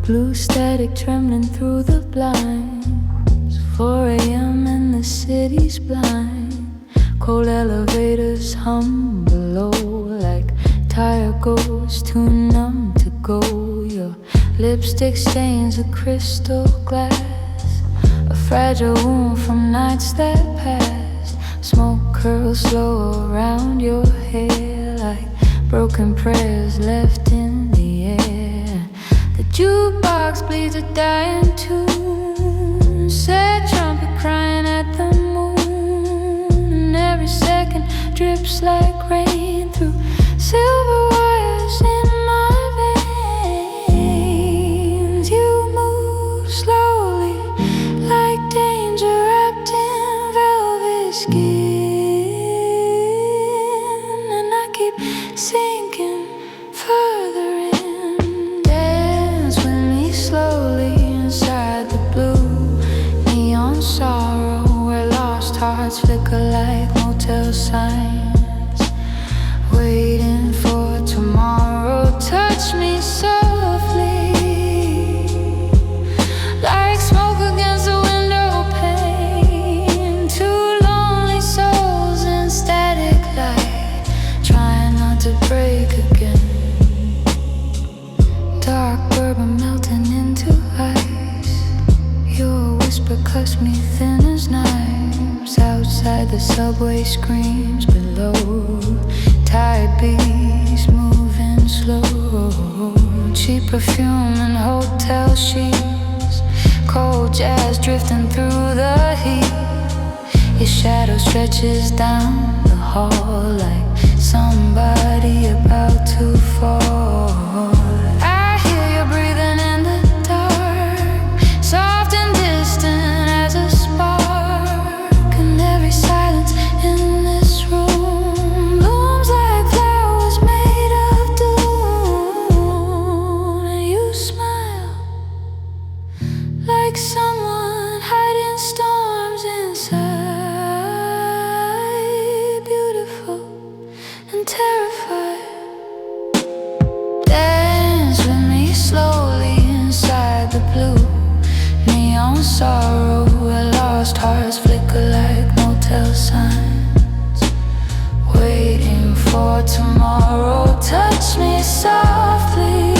Blue static trembling through the blinds. 4 a.m. and the city's blind. Cold elevators hum below like tired ghosts too numb to go. Your lipstick stains a crystal glass, a fragile wound from nights that passed. Smoke curls slow around your hair like broken prayers left in the air. The jukebox bleeds a dying tune, sad trumpet crying at the moon, and every second drips like rain through silver wires in my veins. You move slowly like danger wrapped in velvet skin, and I keep sinking further in. Dance with me slowly inside the blue neon sorrow, where lost hearts flicker like motel signs, waiting for tomorrow. Touch me softly like smoke against the window pane. Two lonely souls in static light, trying not to break again. Dark bourbon melting into ice. Your whisper cuts me thin as knives. Outside the subway screams below, tired beats moving slow. Cheap perfume and hotel sheets, cold jazz drifting through the heat. Your shadow stretches down the hall like somebody about to fall. I hear you breathing in the dark, soft and distant as a spark, and every silence in this room blooms like flowers made of doom. And you smile like someone hiding storms inside, beautiful and terrified. Dance with me slowly inside the blue neon sorrow, where lost hearts flicker like motel signs, waiting for tomorrow. Touch me softly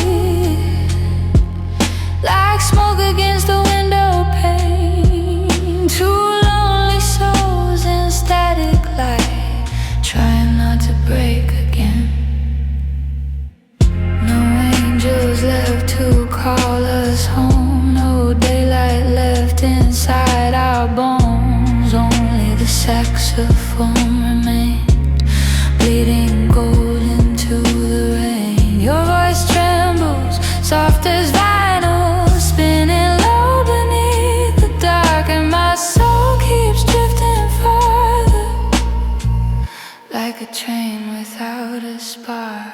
like smoke against the window pane. Two lonely souls in static light, trying not to break again. No angels left to call us home, no daylight left inside our bones. Only the saxophone remained, bleeding gold into the rain. Your voice trembles, soft as vinyl, spinning low beneath the dark, and my soul keeps drifting farther like a train without a spark.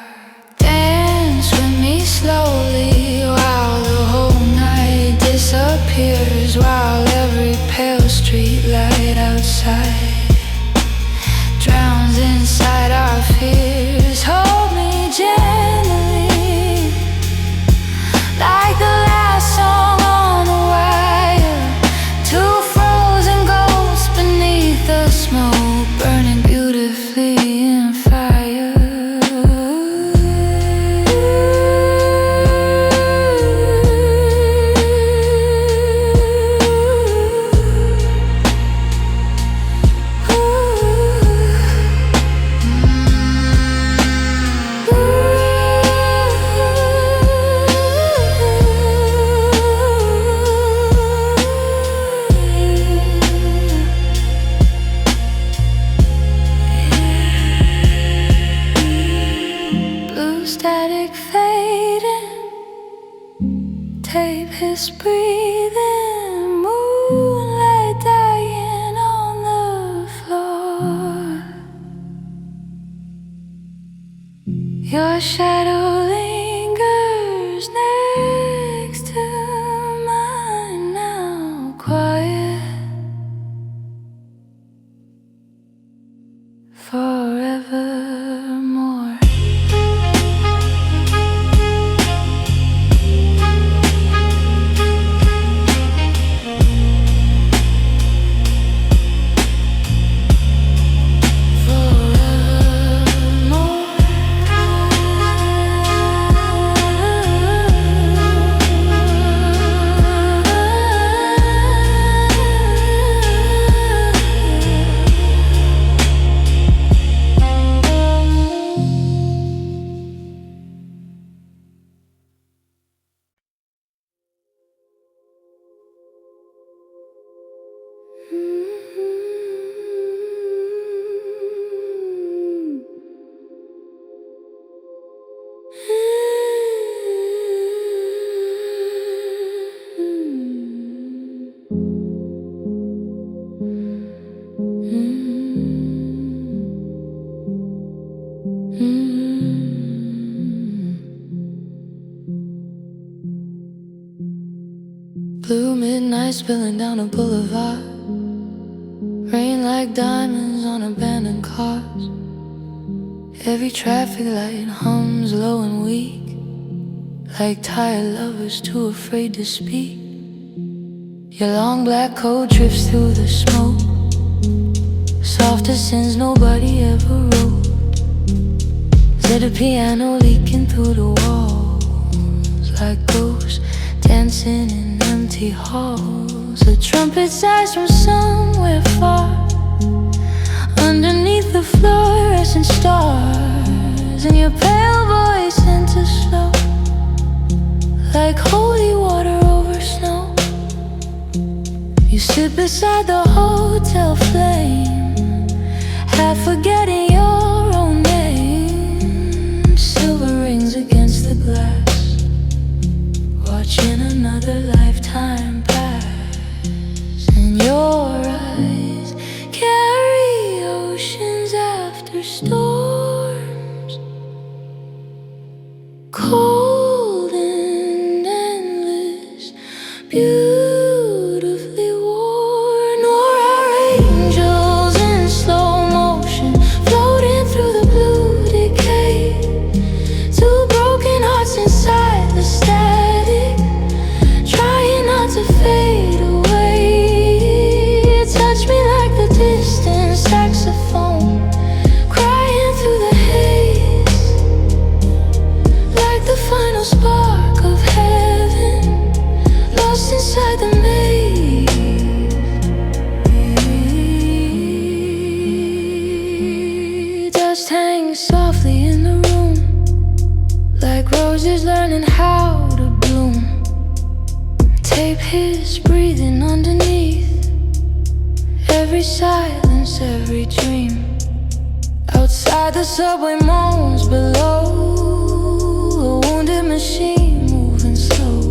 Dance with me slowly while the whole night disappears, while every pale street light outside drowns inside our fears. Hold me gently like the last song on the wire. Two frozen ghosts beneath the smoke, burning beautifully in fire. Blue static fading, tape his breathing, moonlight dying on the floor. Your shadow lingers next to mine, now quiet forevermore. Blue midnight spilling down a boulevard. Rain like diamonds on abandoned cars. Every traffic light hums low and weak, like tired lovers too afraid to speak. Your long black coat drifts through the smoke, soft as sins nobody ever wrote. There's a piano leaking through the walls, like ghosts dancing in empty halls. A trumpet sighs from somewhere far, underneath the fluorescent stars. And your pale voice enters slow, like holy water over snow. You sit beside the hotel flame, half forgetting your own name. Silver rings against the glass, watching another lifetime pass. And your eyes carry oceans after storms, cold and endless, beautifully worn. Or are angels in slow motion, floating through the blue decay. Two broken hearts inside the static, trying not to fade away. Touch me like the distant saxophone, crying through the haze, like the final spark of heaven, lost inside the maze. Dust hangs softly in the room, like roses learning how to bloom. Tape his breathing underneath every silence, every dream. Outside the subway moans below, a wounded machine moving slow,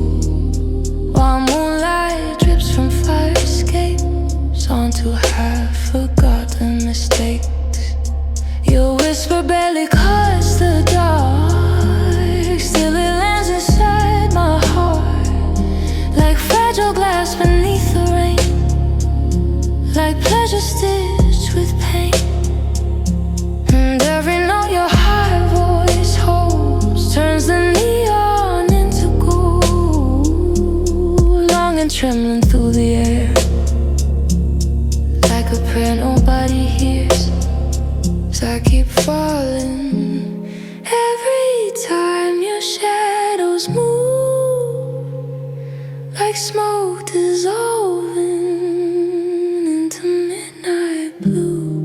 while moonlight drips from fire escapes onto half-forgotten mistakes. Your whisper barely cuts the dark, still it lands inside my heart, like fragile glass beneath the rain, like pleasure stitched with pain. And every note your high voice holds turns the neon into gold, long and trembling through the air, like a prayer nobody hears. So I keep falling every time your shadows move, like smoke dissolving into midnight blue.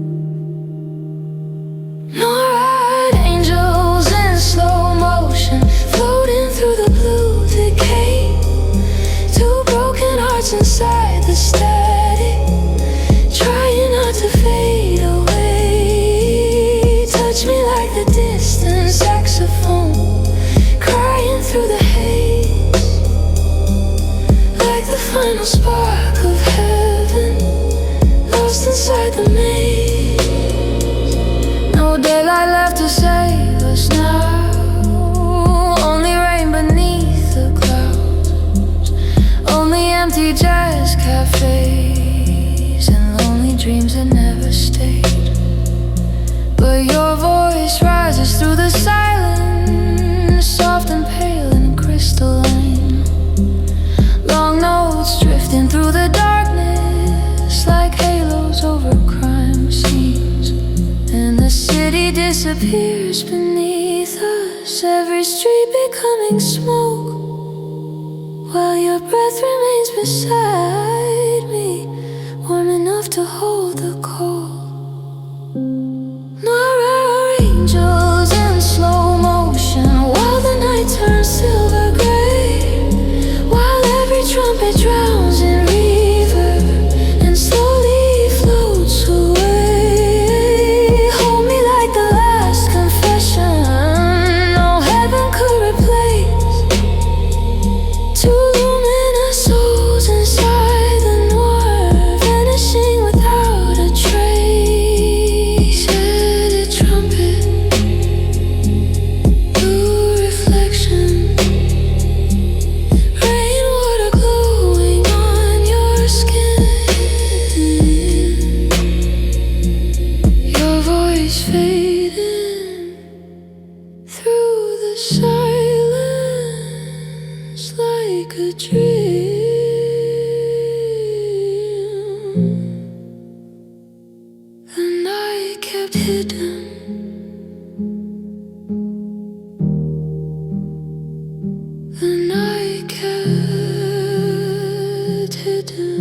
Noir angels in slow motion, floating through the blue decay. Two broken hearts inside the static, trying not to fade away. Touch me like the distant saxophone, crying through the haze, like the final spark of heaven, lost inside the maze. No daylight left to save us now, only rain beneath the clouds, only empty jazz cafes and lonely dreams that never stayed. But your voice rises through the silence, soft and pale and crystalline. Long notes drifting through the darkness, like halos over crime scenes. And the city disappears beneath us, every street becoming smoke, while your breath remains beside me, warm enough to hold the cold. Noir angels in slow motion, while the night turns silver gray, while every trumpet drowns in reverb and slowly floats away. Hold me like the last confession no heaven could replace. Two luminous souls inside the noir, vanishing without a trace. Headed trumpet, blue reflection, rainwater glowing like a dream. The night kept hidden. The night kept hidden.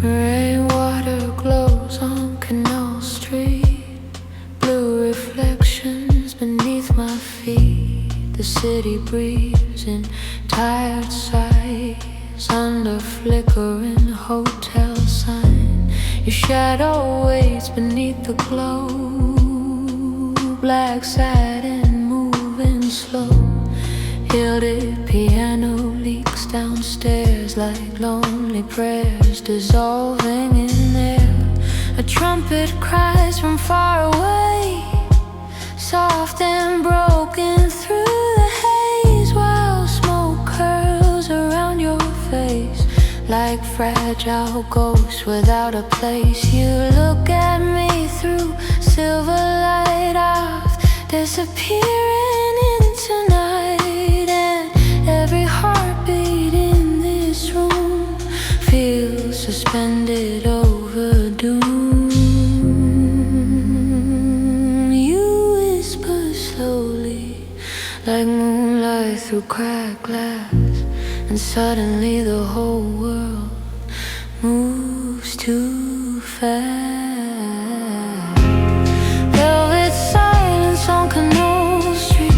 Rainwater glows on Canal Street, blue reflections beneath my feet. The city breathes in tired sighs under flickering hotel sign. Your shadow waits beneath the glow, black satin moving slow. Gilded piano leaks downstairs like lonely prayers dissolving in air. A trumpet cries from far away, soft and broken through the haze, while smoke curls around your face like fragile ghosts without a place. You look at me through silver light, I've disappearing into night, and every heartbeat in this room feels suspended over doom. You whisper slowly like moonlight through cracked glass, and suddenly the whole world moves too fast. Velvet silence on Canal Street,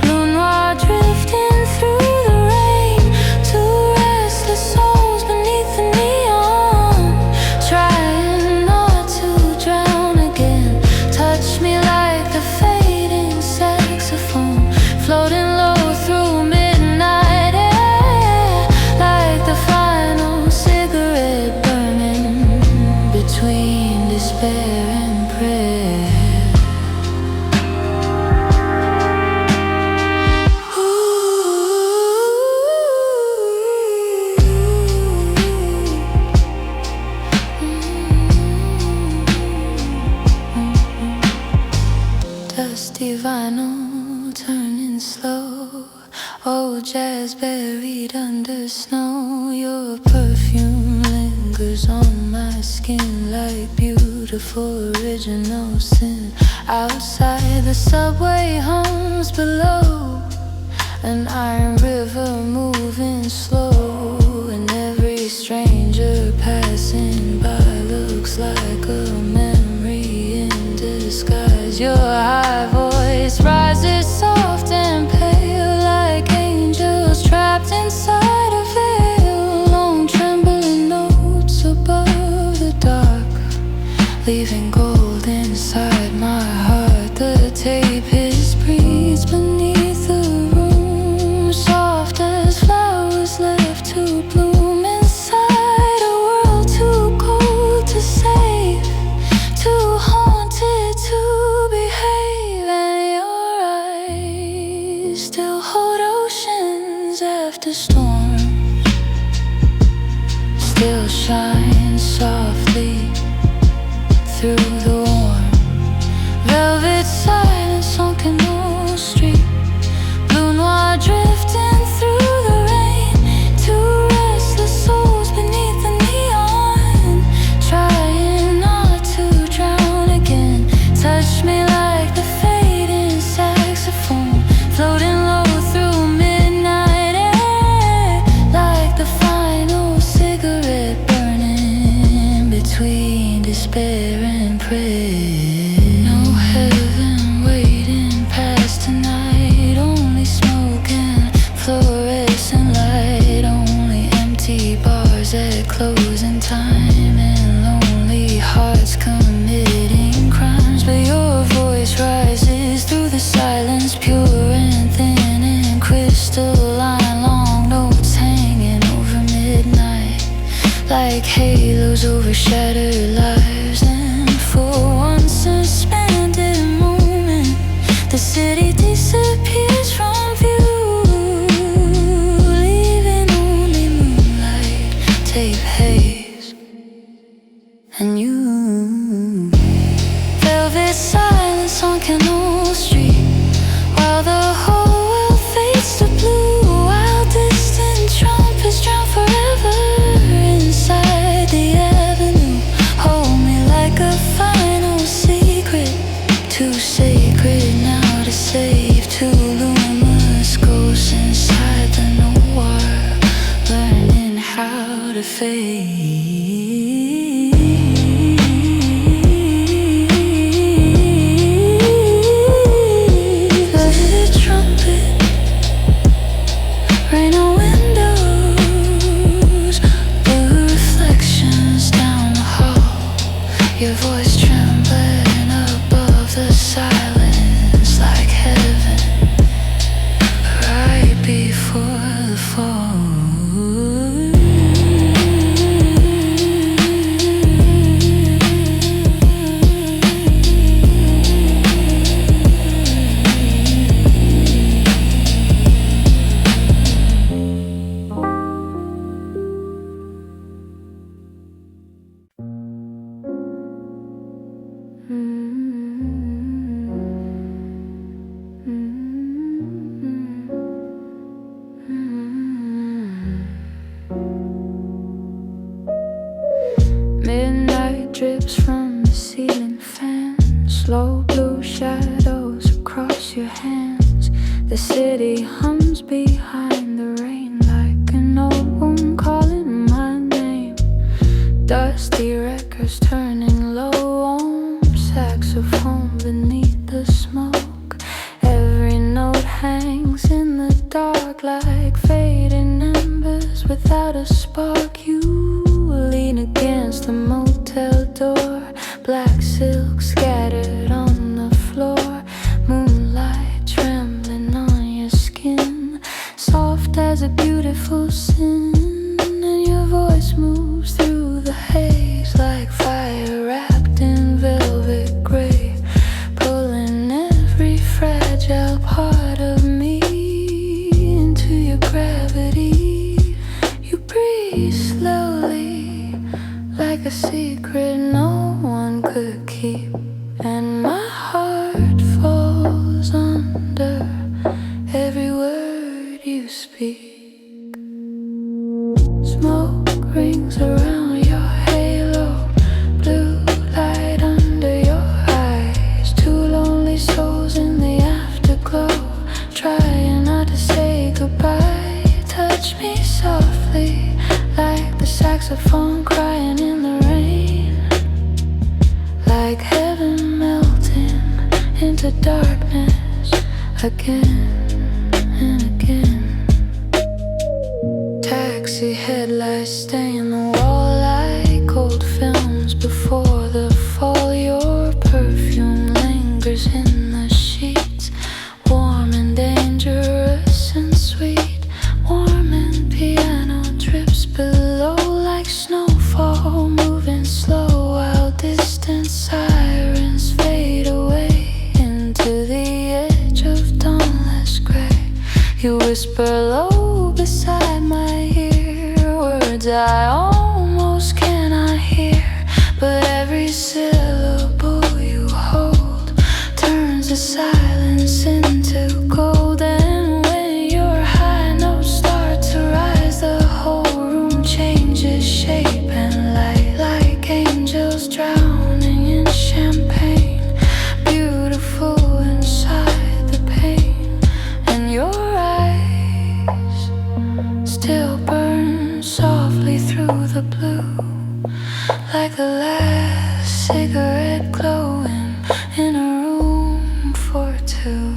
blue noir drifting through the rain. Two restless souls beneath the neon, trying not to drown again. Touch me like the fading saxophone, floating low through midnight air, like the final cigarette burning between despair and prayer. Dusty vinyl turning slow, old jazz buried under snow. Your perfume lingers on my skin like beautiful original sin. Outside the subway hums below, an iron river moving slow, and every stranger passing by looks like a memory in disguise. Your high voice rises soft and pale like angels trapped inside a veil. Long trembling notes above the dark, leaving gold inside my heart. The tape hiss breathes beneath the room, soft as flowers left to bloom inside a world too cold to save, too haunted to behave. And your eyes still hold oceans after storms, still shine softly through the warm velvet silence on Canal Street, blue noir drifting through the rain. Two restless souls beneath the neon, trying not to drown again. Touch me like the fading saxophone, floating low through midnight air, like the final cigarette burning between despair and prayer. No heaven waiting past tonight, only smoke and fluorescent light, only empty bars at closing time, and lonely hearts come overshadow your lives, and for one suspended moment, the city disappears from view, leaving only moonlight, tape haze, and you. Velvet silence on Canal Street, while the whole world fades to blue, while distant trumpets drown forever inside the avenue. Hold me like a final secret, too sacred now to save, two luminous ghosts inside the noir, learning how to fade. Your voice trembling above the silence, like heaven right before the fall. Midnight drips from the ceiling fan, slow blue shadows across your hands. The city hums behind the rain like an old wound calling my name. Dusty records turning low on saxophone beneath the smoke. Every note hangs in the dark like fading embers without a spark. You lean against the motel door, black silk scattered on the floor, moonlight trembling on your skin, soft as a beautiful sin, and your voice moves through the haze like fire wrapped in velvet gray, pulling every fragile part of me into your gravity. You breathe slowly like a secret no one could keep, and my heart falls under every word you speak. Smoke rings around your halo, blue light under your eyes, two lonely souls in the afterglow, trying not to say goodbye. Touch me softly like the saxophone crying in the rain, like heaven melting into darkness again and again. Taxi headlights stain the wall like old films before the fall. Your perfume lingers in the sheets, warm and dangerous and sweet, warm and piano drips below like snowfall, moving slow while distant sirens fade away into the edge of dawnless gray. You whisper low beside my ear, words I almost cannot hear, but every syllable you hold turns the silence into gold. And when your high notes start to rise, the whole room changes shape and light like angels drowning in champagne, beautiful inside the pain. And your eyes still burn softly through the blue, like the last cigarette glowing in a room for two.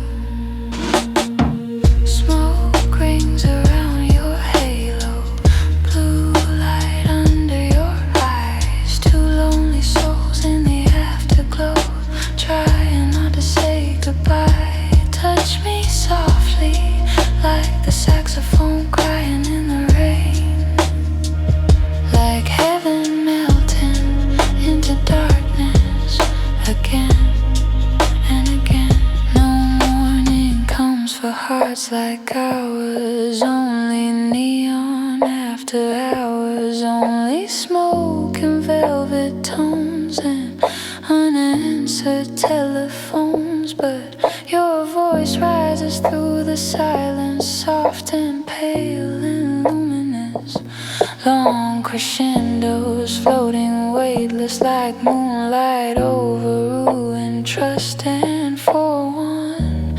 Smoke rings around your halo, blue light under your eyes, two lonely souls in the afterglow, trying not to say goodbye. Touch me softly like the saxophone crying in the rain, like heaven melting hearts like ours, only neon after hours, only smoke and velvet tones and unanswered telephones. But your voice rises through the silence, soft and pale and luminous. Long crescendos floating weightless like moonlight over ruined trust. And for one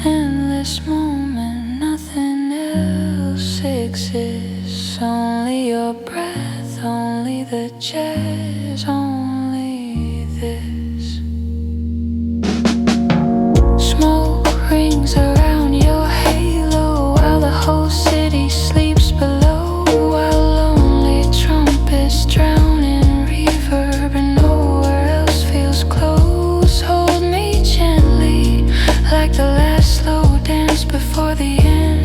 endless moment nothing else exists. Only your breath, only the jazz, only this. Smoke rings around your halo while the whole city sleeps below, while lonely trumpets drown in reverb and nowhere else feels close. Hold me gently like the last slow dance before the end.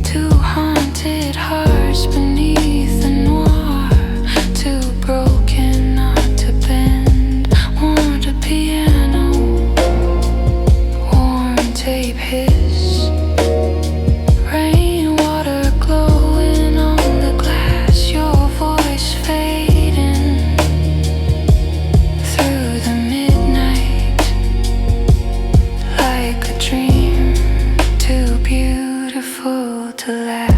Two haunted hearts beneath the noir, too broken not to bend. Want a piano, warm tape hiss, rainwater glowing on the glass, your voice fading through the midnight like a dream too beautiful to last.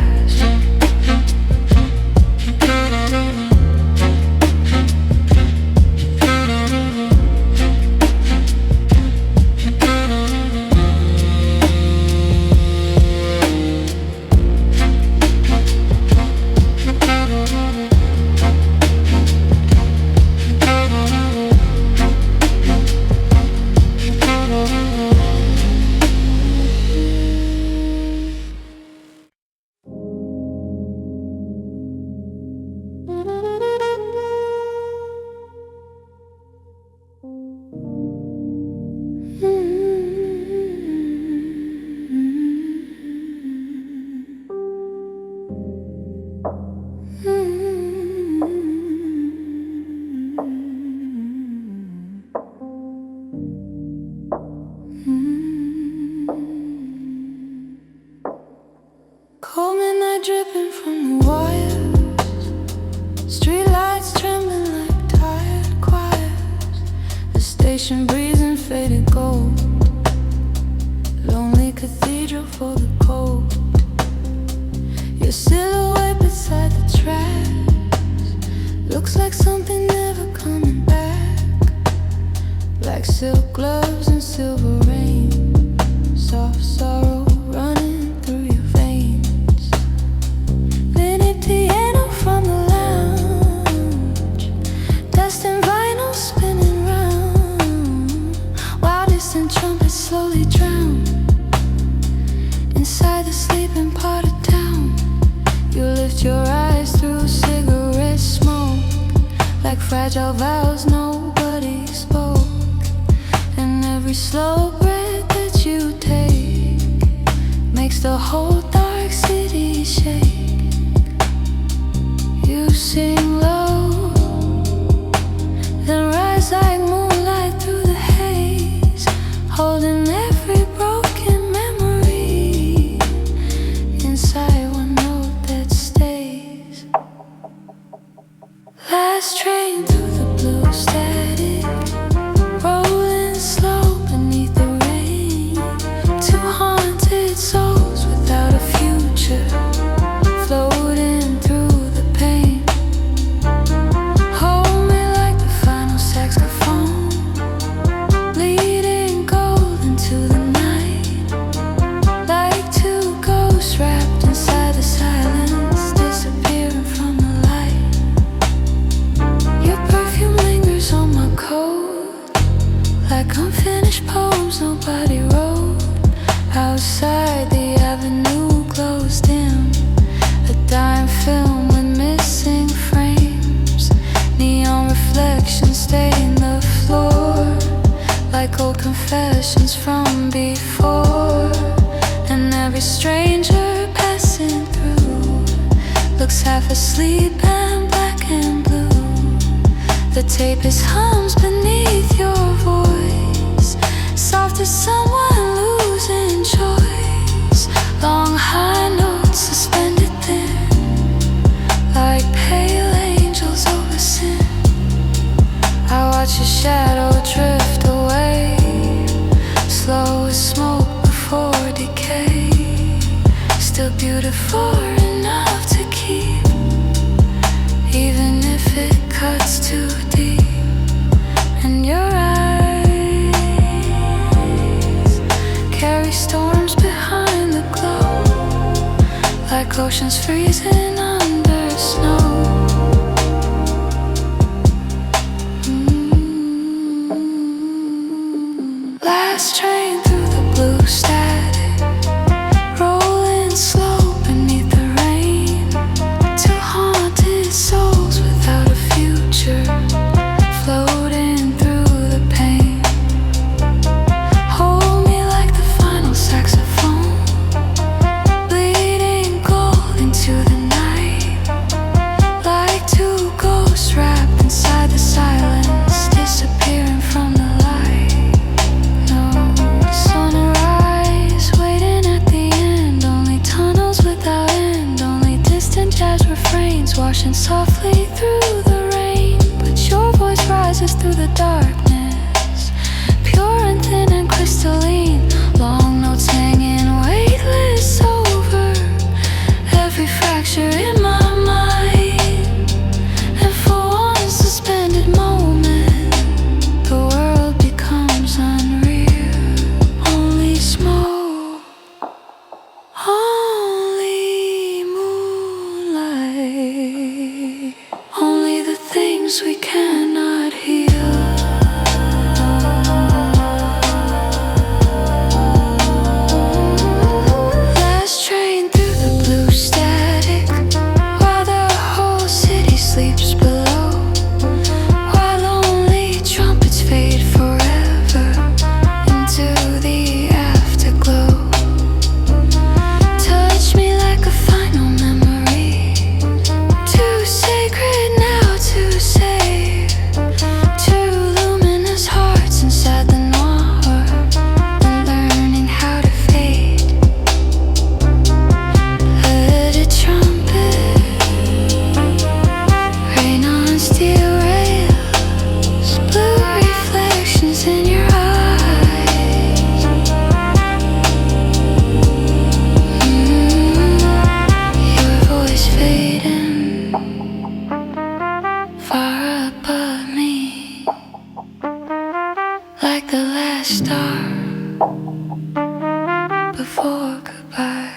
Cold midnight dripping from the wires, streetlights trembling like tired choirs, the station breezing faded gold, lonely cathedral for the cold. Your silhouette beside the tracks looks like something never coming back. Black silk gloves and silver rain, soft sorrow running through your veins. Vintage piano from the lounge, dust and vinyl spinning round, while distant trumpets slowly drown inside the sleeping part of town. You lift your eyes through cigarette smoke like fragile vows nobody spoke. And every slow breath that you take makes the whole dark city shake. You sing low, then rise like moonlight through the haze, holding every broken memory inside one note that stays. Last train through the blue static, rolling slow beneath the rain. Two haunted souls without a future, floating through the pain. Hold me like the final saxophone, bleeding gold into the night, like two ghosts wrapped inside the silence, disappearing from the light. Your perfume lingers on my coat like unfinished poems nobody wrote. Outside the avenue glows dim, a dime film with missing frames, neon reflections stain the floor like old confessions from before. And every stranger passing through looks half asleep and black and blue. The tape is hums beneath your voice, soft as someone losing joy. beautiful enough to keep, even if it cuts too deep. And your eyes carry storms behind the glow, like oceans freezing under snow. Last train through the blue static, rolling slow beneath the rain. Two haunted souls without a future, floating through the pain. Hold me like the final saxophone, bleeding gold into the night, like two ghosts wrapped inside the silence, disappearing from the light. No sunrise waiting at the end, only tunnels without end, only distant jazz refrains washing softly through the rain. But your voice rises through the darkness, pure and thin and crystalline. Long notes hanging weightless over every fracture in my mind. And for one suspended moment, the world becomes unreal. Only smoke, only moonlight, only the things we cannot heal. Last train through the blue static, while the whole city sleeps below, while only trumpets fade forever into the afterglow. Touch me like a final memory, too sacred now to save. Two luminous hearts inside the Noir, and learning how to fade. Let it trumpet, rain on steel rails, blue reflections in your eyes. Your voice fading far above me, like the last star before goodbye.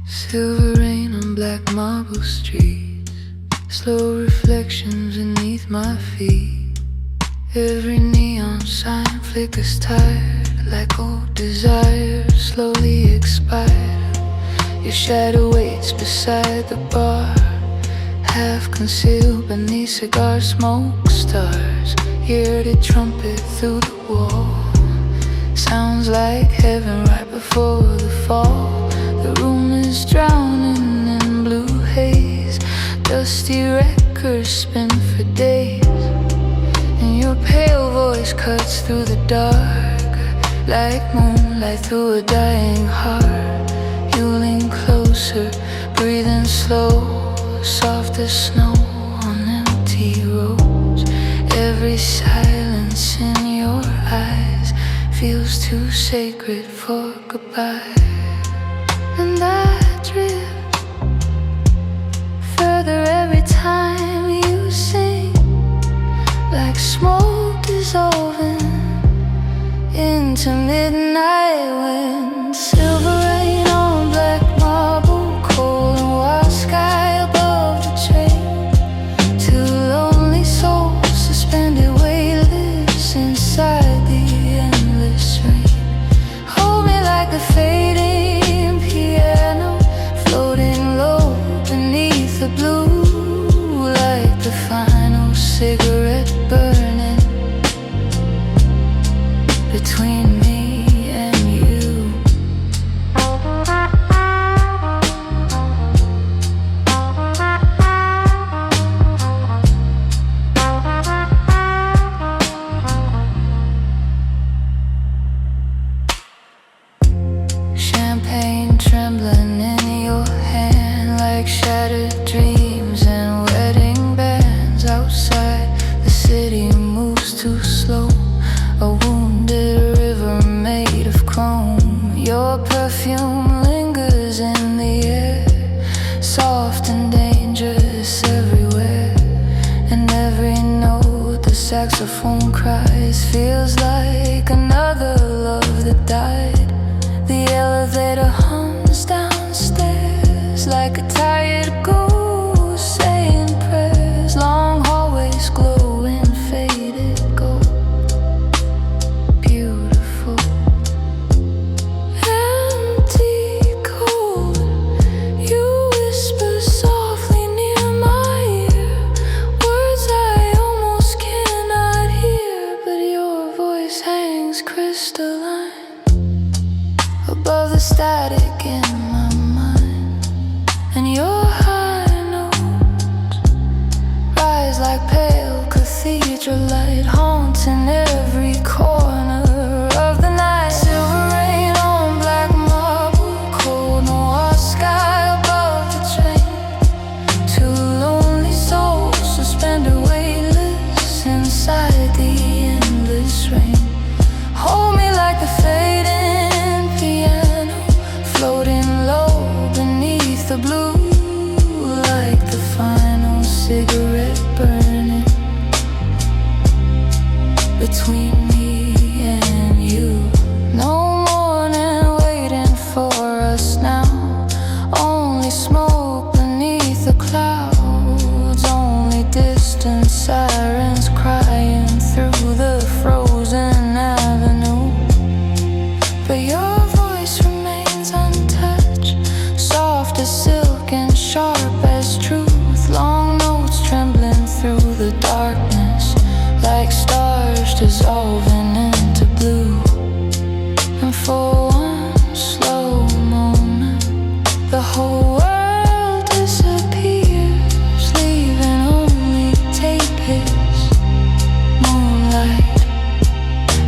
Silver rain on black marble streets, slow reflections beneath my feet. Every neon sign flickers tired, like old desires slowly expired. Your shadow waits beside the bar, half concealed beneath cigar smoke stars. Hear the trumpet through the wall, sounds like heaven right before the fall. The room is drowning in blue haze, dusty records spin for days, and your pale voice cuts through the dark, like moonlight through a dying heart. You lean closer, breathing slow, soft as snow on empty roads. Every silence in your eyes feels too sacred for goodbye. And I drift further every time you sing, like smoke dissolving into midnight wind. Silver rain on black marble, cold and wild sky above the train. Two lonely souls suspended weightless inside the endless rain. Hold me like a fading piano, floating low beneath the blue, like the final cigarette burning. between me and you. Champagne trembling in your hand like shattered dreams and wedding bands. Outside the city moves too slow, a wounded river made of chrome. Your perfume lingers in the air, soft and dangerous everywhere. And every note the saxophone cries feels like another love that died. The elevator hums downstairs like a tired ghost saying prayers. Long hallways glow in faded gold. Beautiful, empty, cold. You whisper softly near my ear, words I almost cannot hear, but your voice hangs crystalline above the static in my mind. And your high notes rise like pale cathedral light, haunting every corner of the night. Silver rain on black marble, cold noir sky above the train. Two lonely souls suspended weightless inside the endless rain. Hold me like the fading piano, floating low beneath the blue, like the final cigarette burning between me and you. No morning waiting for us now, only smoke beneath the clouds, only distant sirens crying through the frozen avenue. But your voice remains untouched, soft as silk and sharp as truth. Long notes trembling through the darkness, like stars dissolving into blue. And for one slow moment, the whole world disappears, leaving only tape hits, moonlight,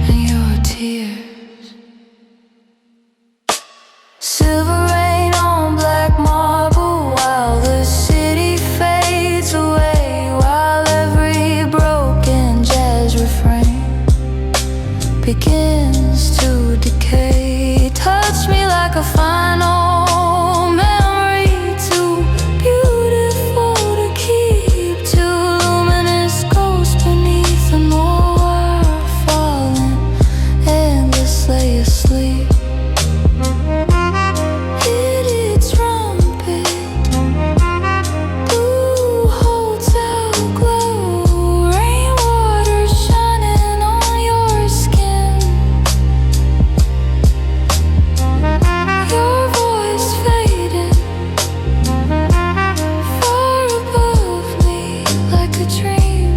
and your tears. Silver rain on black marble while the city fades away, while every broken jazz refrain begins to decay. Touch me like a final memory, too beautiful to keep, too luminous ghosts beneath the noir, falling endlessly asleep. Hit its trumpet, blue hotel glow, rainwater shining on your skin. Your voice fading far above me like a dream.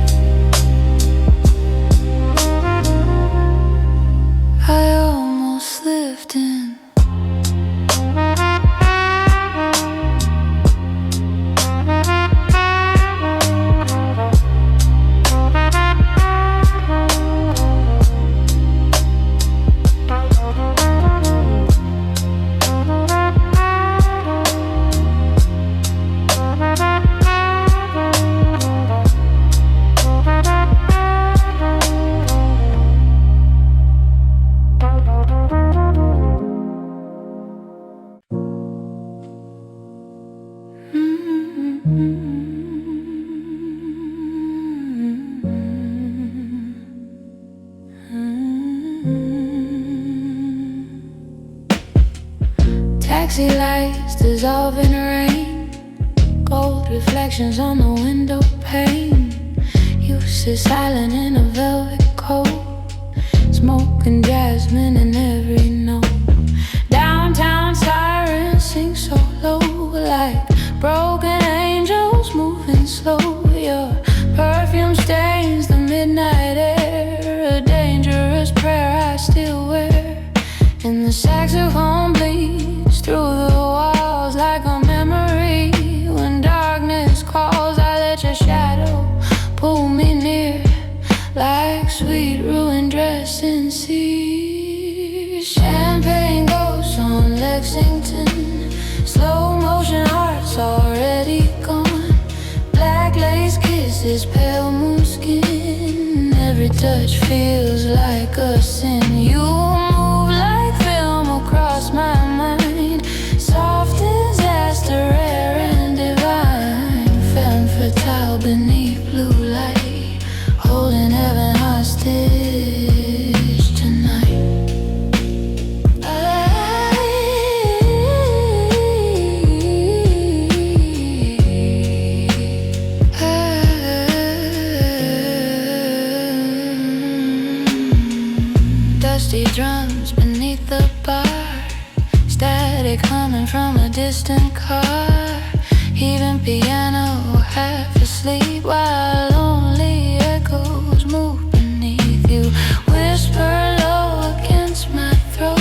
I almost lived in. Taxi lights dissolve in rain, gold reflections on the window pane. You sit silent in a velvet coat, smoking jasmine in every note. Downtown sirens sing so low, like broken angels moving slow. Your perfume stains the midnight air, a dangerous prayer I still kisses, pale moon skin. Every touch feels like a sin. You move like film across my mind. Soft disaster, rare and divine. Femme fatale beneath blue light, holding heaven hostage tonight. Dusty drums beneath the bar, static humming from a distant car. Even piano half asleep while lonely echoes move beneath you. Whisper low against my throat,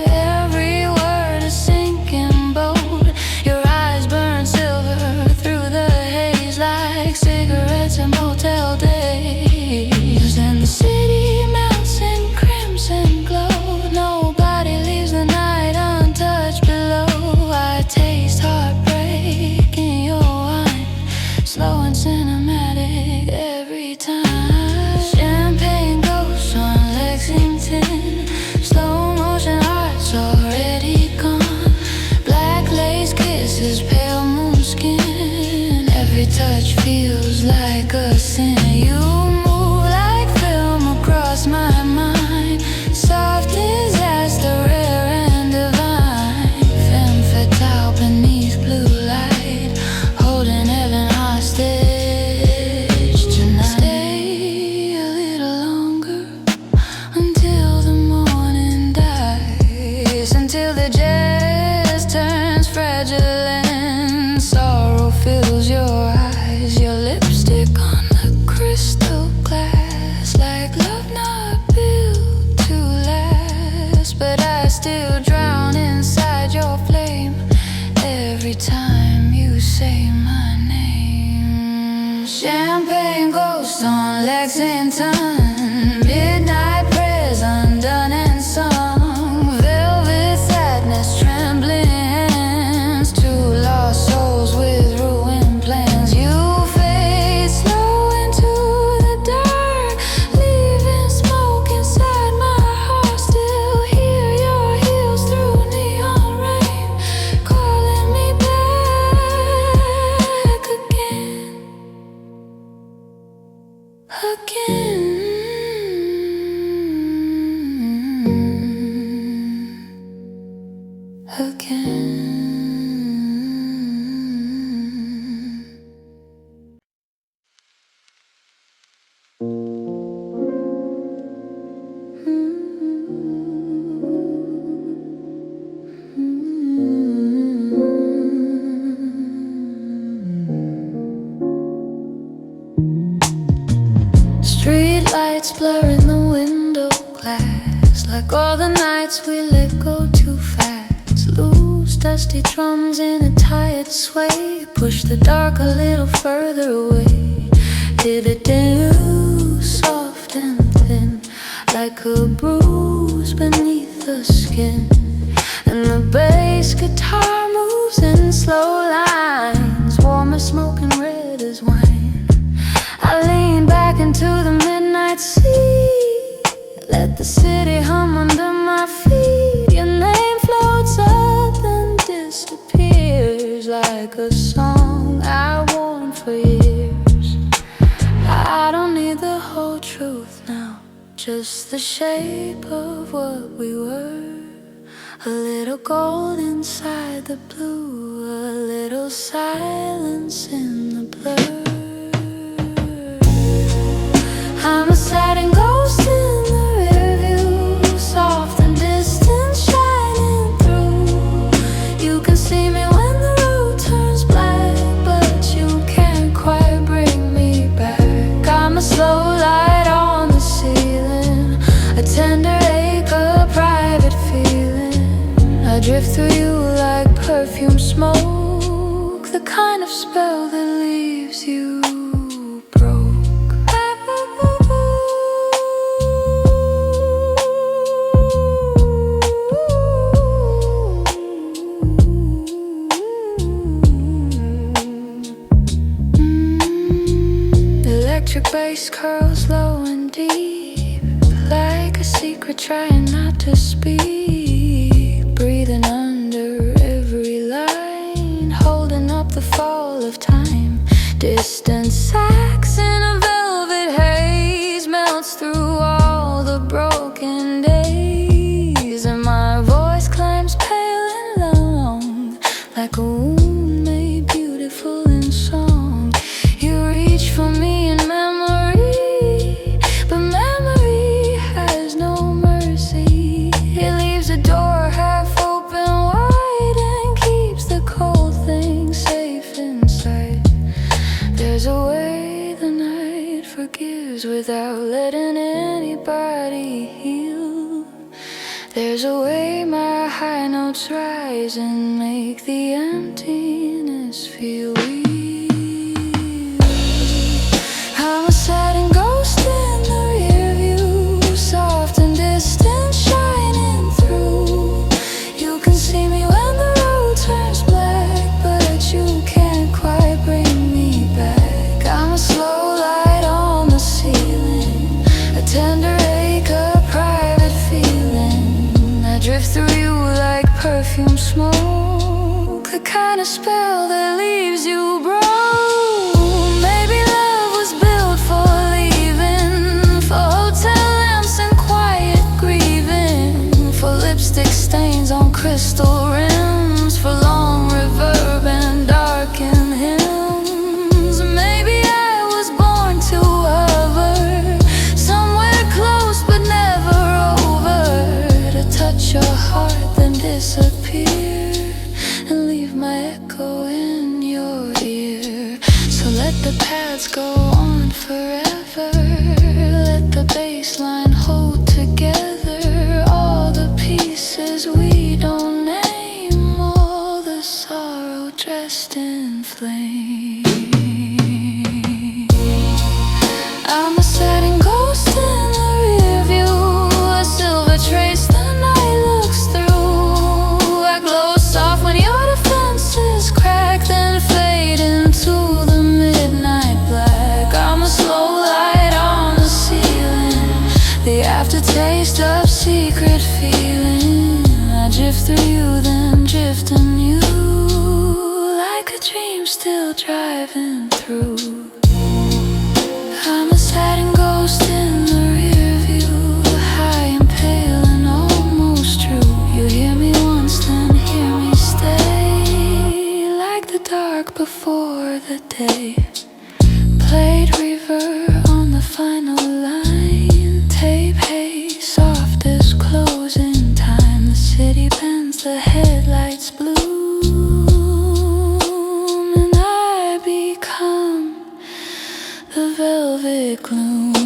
every word a sinking boat. Your eyes burn silver through the haze like cigarettes and motel days. And the city melts in crimson glow. Nobody leaves the night untouched below. I taste heartbreak in your wine, slow and cinematic every time. Champagne ghosts on Lexington, slow motion hearts already gone. Black lace kisses, pale moon skin. Every touch feels like a sin. You move like film across my mind. Soft disaster, rare and divine. Femme fatale beneath blue light, holding heaven hostage tonight. Stay a little longer until the morning dies, until the jazz turns fragile and sorrow fills your eyes. Your lipstick on the crystal glass, like love not built to last. But I still drown inside your flame every time you say my name. Champagne ghost on Lexington, midnight prayers undone and sung. Velvet sadness, trembling hands, two lost souls with ruined plans. You fade slow into the dark, leaving smoke inside my heart. Still hear your heels through neon rain, calling me back again, again, again. Street lights blurring the window glass, like all the nights we let go too fast. Loose dusty drums in a tired sway, push the dark a little further away. Did it do soft and thin, like a bruise beneath the skin. And the bass guitar moves in slow lines, warm as smoke and red as wine. I lean back into the midnight sea, let the city hum under my feet. Your name floats up and disappears like a song I worn for years. I don't need the whole truth now, just the shape of what we were. A little gold inside the blue, a little silence in the blur. I'm a satin ghost in the rearview, soft and distant, shining through. You can see me when the road turns black, but you can't quite bring me back. I'm a slow light on the ceiling, a tender ache, a private feeling. I drift through you like perfume smoke, the kind of spell that leaves you broke. electric bass curls low and deep, like a secret trying not to speak. Breathing under every line, holding up the fall of time. Distant sax in a velvet haze melts through all the broken days, and my voice climbs pale and long, like a wound made beautiful in song. You reach for me in memory, but memory has no mercy. It leaves the door half open wide and keeps the cold things safe inside. There's a way the night forgives without letting anybody heal. There's a way my high notes rise and make the emptiness feel real. I'm a sad ghost in the rear view, soft and distant, shining through. You can see me when the road turns black, but you can't quite bring me back. I'm a slow light on the ceiling, a tender ache, a private feeling. I drift through you like perfume smoke, the kind of spell that leaves you broke. Maybe love was built for leaving, for hotel lamps and quiet grieving, for lipstick stains on crystal rims, for long reverb and darkened hymns. Maybe I was born to hover, somewhere close but never over, to touch your heart then disappear and leave my echo in your ear. So let the paths go on forever, let the bass line hold together all the pieces we don't name, all the sorrow dressed in flame. I'm a sad ghost in the rear view, a silver trace the night looks through. I glow soft when your defenses crack, then fade into the midnight black. I'm a slow light on the ceiling, the aftertaste of secret feeling. I drift through you, then drift on you, like a dream still driving through. I'm a sad ghost in the rear view, high and pale and almost true. You hear me once, then hear me stay, like the dark before the day. Played reverb on the final line, tape haze, soft as closing time. The city bends, the headlights bloom, and I become the velvet gloom.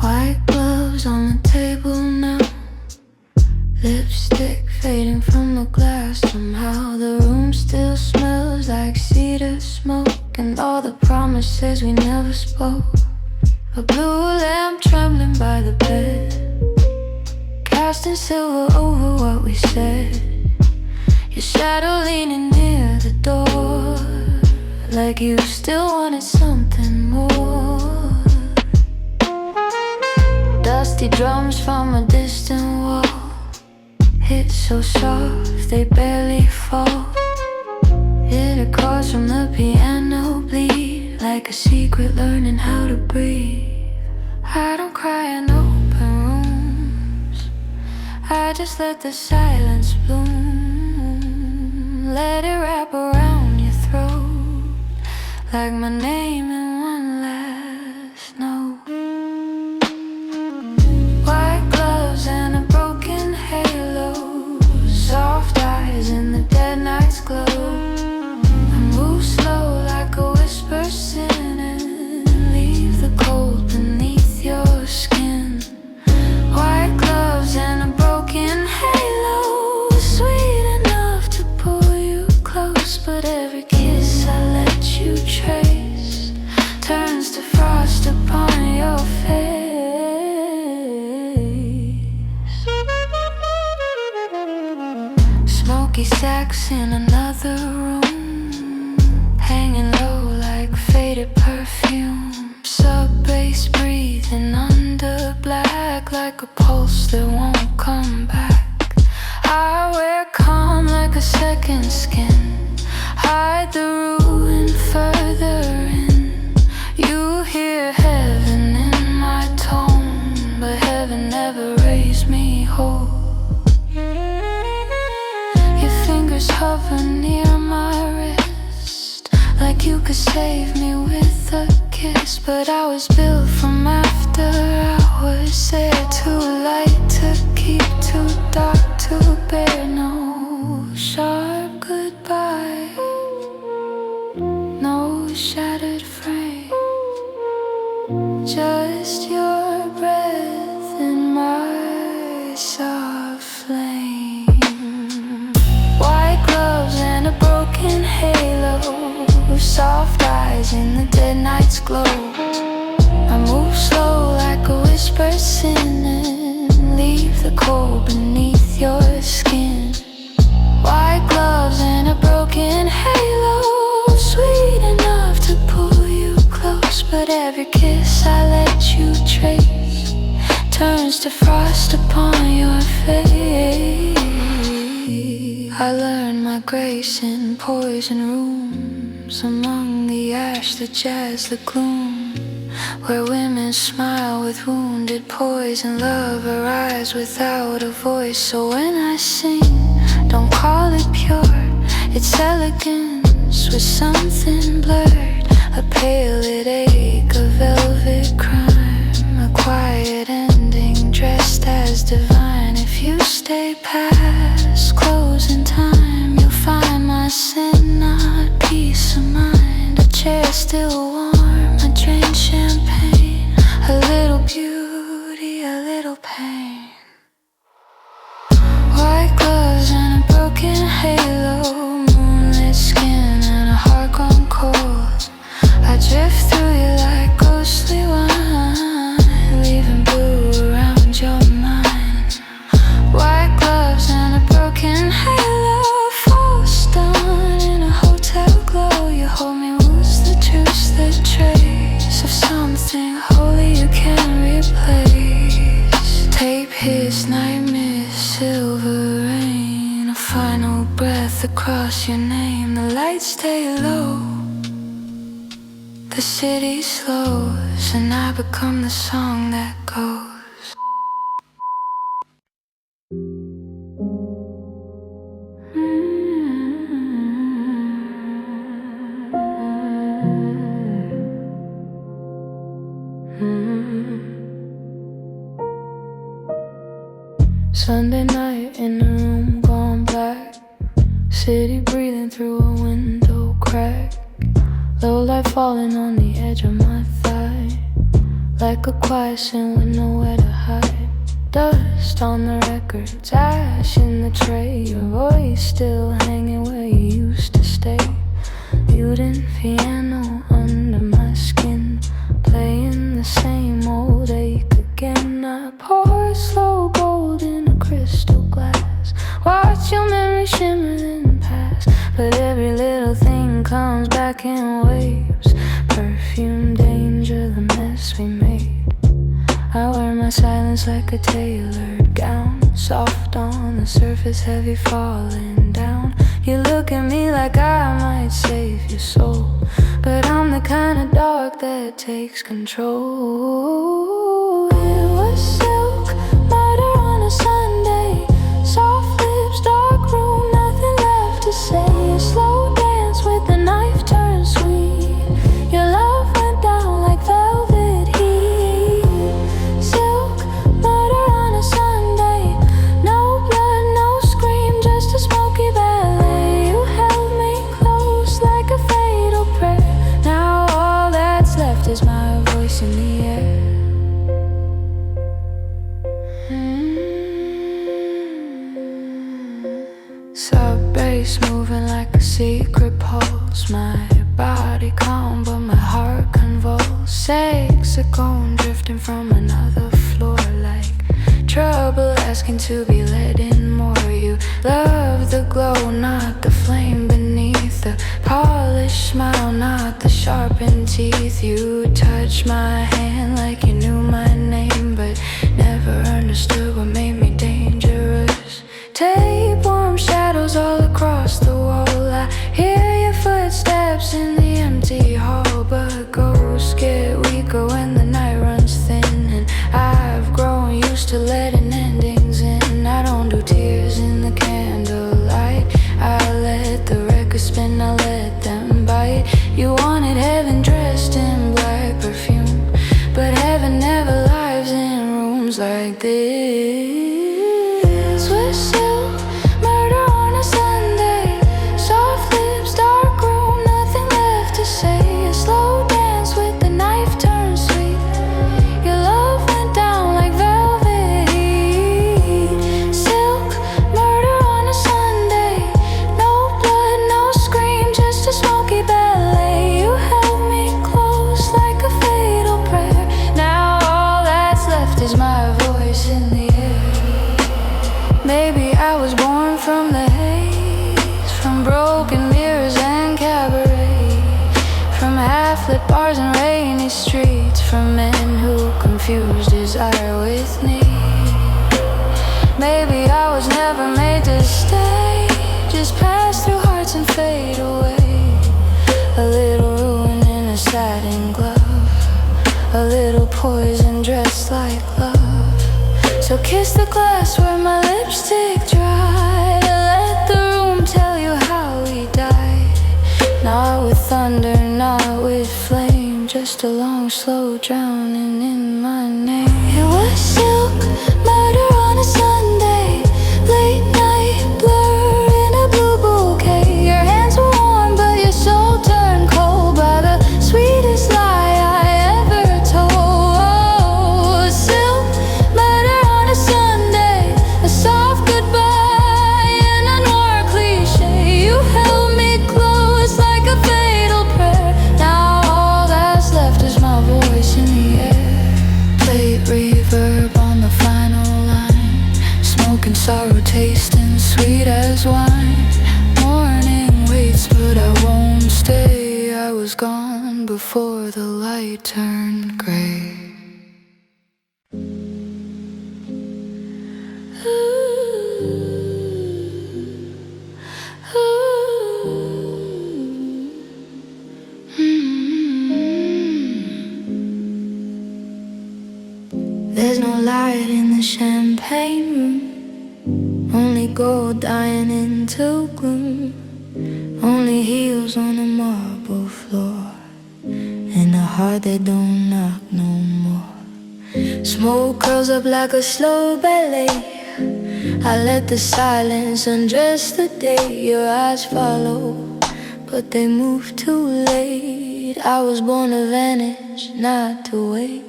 White gloves on the table now, lipstick fading from the glass. Somehow the room still smells like cedar smoke, and all the promises we never spoke. A blue lamp trembling by the bed, casting silver over what we said. Your shadow leaning near the door, like you still wanted something more. Dusty drums from a distant wall hit so soft they barely fall. Hit chords from the piano bleed like a secret learning how to breathe. I don't cry in open rooms, I just let the silence bloom. Let it wrap around your throat like my name in one last note. White gloves and a broken halo, soft eyes in the dead night's glow. I move slow like a whisper sinning, leave the cold beneath your skin. White gloves and a broken halo, sweet enough to pull you close, but every kiss I let you trace turns to frost upon your face. Smoky sax in another room, hanging low like faded perfume. Sub-bass breathing under black, like a pulse that won't come back. I wear calm like a second skin, hide the ruin further in. You hear heaven in my tone, but heaven never raised me whole. Your fingers hover near my wrist, like you could save me with a kiss. But I was built from after hours, there too light to keep, too dark to bear. No sharp goodbye, no shattered frame, just your breath in my soft flame. White gloves and a broken halo, soft eyes in the dead night's glow. I move slow like a whisper sinning, leave the cold beneath your skin. White gloves and a broken halo, sweet enough to pull you close, but every kiss I let you trace turns to frost upon your face. I learned my grace in poison rooms, among the ash, the jazz, the gloom, where women smile with wounded poison, love arrives without a voice. So when I sing, don't call it pure, it's elegance with something blurred, a paled ache, a velvet crime, a quiet ending dressed as divine. If you stay past closing time, you'll find my sin, not peace of mind. A chair still warm, I drain champagne, a little beauty, a little pain. White gloves and a broken halo, moonlit skin and a heart gone cold. I drift through you like ghostly wine, leaving blue around your mind. White gloves and a broken halo, false dawn in a hotel glow. You hold me loose, the truce, the trace of something holy you can't replace. Tape hits, nightmare, silver rain, a final breath across your name. The lights stay low, the city slows, and I become the song that goes. Sunday night in a room gone black, city breathing through a window crack, low light falling on the edge of my thigh, like a quiet sin with nowhere to hide. Dust on the records, ash in the tray, your voice still hanging where you used to stay. Muted piano under my skin, playing the same old ache again. I pour slow gold in a crystal glass, watch your memory shimmer and pass, but every little thing comes back in waves. Perfume, danger, the mess we made. I wear my silence like a tailored gown, soft on the surface, heavy falling down. You look at me like I might save your soul, but I'm the kind of dark that takes control. It was silk, murder on a Sunday, soft lips, dark room, nothing left to say. A slow dance with the knife turned sweet, pulse. My body calm, but my heart convulsed. Saxophone drifting from another floor, like trouble asking to be let in more. You love the glow, not the flame beneath. The polished smile, not the sharpened teeth. You touch my hand like you knew my name, but never understood what made me dangerous. Tapeworm shadows all across the wall. I hear your footsteps in the empty hall, but ghosts get weaker when the night runs thin. And I've grown used to letting endings in. I don't do tears in the candlelight. I let the record spin, I let them bite. You wanted heaven dressed in black perfume, but heaven never lives in rooms like this. With silk, murder on a Sunday, soft lips, dark room, nothing left to say. A slow dance with the knife turned sweet. Your love went down like velvet heat. Silk, murder on a Sunday, no blood, no scream, just a smoky ballet. You held me close like a fatal prayer. Now all that's left is my voice in the air. Maybe I was born from the haze, from broken mirrors and cabaret, from half-lit bars and rainy streets, from men who confused desire with need. Maybe I was never made to stay, just pass through hearts and fade away. A little ruin in a satin glove, a little poison dressed like love. So kiss the glass where my lipstick dried. Let the room tell you how he died. Not with thunder, not with flame, just a long, slow drowning in my name. It was silk, murder on a Sunday, late night blur in a blue bouquet. Your hands were warm, but your soul turned cold by the sweetest lie I ever told. Silk, murder on a Sunday, a soft goodbye and a noir cliche. You held me close like a fatal prayer. Now all that's left is my voice in the air. Plate reverb on the final line, smoke and sorrow tasting sweet as wine. Morning waits, but I won't stay. I was gone before the light turned gray. There's no light in the champagne room, only gold dying into gloom, only heels on a marble floor, and a heart that don't knock no more. Smoke curls up like a slow ballet. I let the silence undress the day. Your eyes follow, but they move too late. I was born to vanish, not to wait.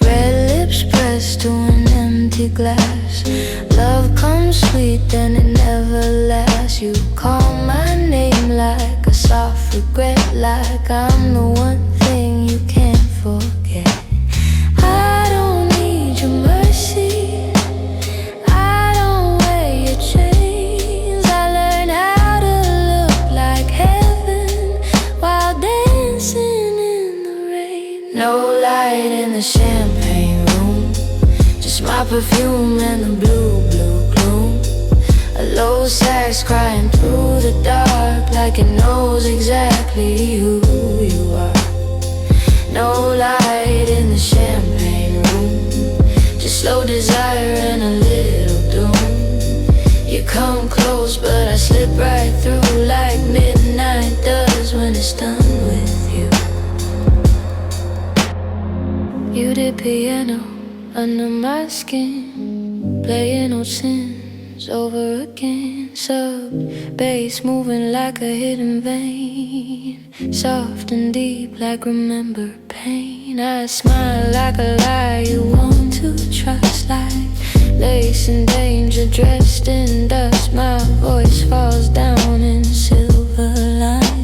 Red lips pressed to an empty glass. Love comes sweet, then it never lasts. You call my name like a soft regret, like I'm the one thing you can't forget. I don't need your mercy, I don't wear your chains. I learned how to look like heaven while dancing in the rain. No light in the champagne room, just my perfume and the blue, blue gloom. A low sax crying through the dark, like it knows exactly who you are. No light in the champagne room, just slow desire and a little doom. You come close, but I slip right through, like midnight does when it's done with you. You did piano under my skin, playing old sins over again. Sub bass moving like a hidden vein, soft and deep like remember pain. I smile like a lie you want to trust, like lace and danger dressed in dust. My voice falls down in silver line.